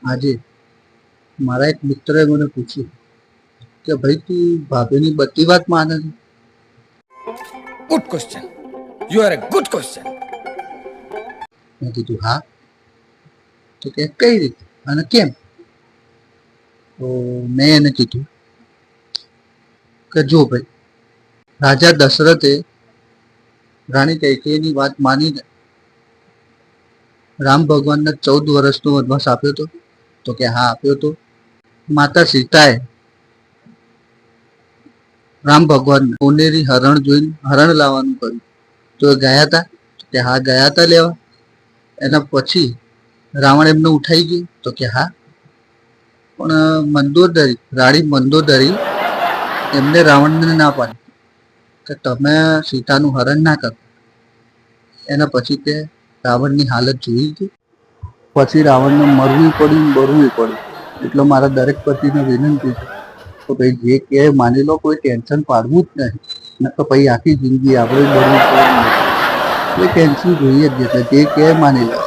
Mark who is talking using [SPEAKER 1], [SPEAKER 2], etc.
[SPEAKER 1] આજે મારા એક મિત્રએ મને પૂછ્યું કે ભાઈ તું ભાભીની બધી વાત માને છે?
[SPEAKER 2] Good question. You are a good question.
[SPEAKER 1] મેં કીધું હા. તો કે કઈ રીતે અને કેમ? તો મેં એને કીધું કે જો ભાઈ, રાજા દશરથે રાણી કૈકેયીની વાત માનીને રામ ભગવાનને 14 વર્ષનો વનવાસ આપ્યો હતો. તો કે હા આપ્યો હતો. માતા સીતાએ રામ ભગવાનને સોનેરી હરણ જોઈને હરણ લાવવાનું કહ્યું તો એ ગયા હતા? કે હા ગયા હતા લેવા. એના પછી રાવણ એમને ઉઠાઈ ગયું? તો કે હા. પણ મંદોદરી રાણી મંદોદરી એમને રાવણને ના પાડી કે તમે સીતાનું હરણ ના કરો. એના પછી તે રાવણની હાલત જોઈ હતી. પછી રાવણને મરવું પડ્યું, મરવું પડ્યું. એટલે મારા દરેક પતિને વિનંતી છે તો ભાઈ જે કે માની લો, કોઈ ટેન્શન પાડવું જ નહીં. તો પછી આખી જિંદગી આપણે મરવું પડે, એ ટેન્શન જોઈએ જ. એટલે જે કે માની લો.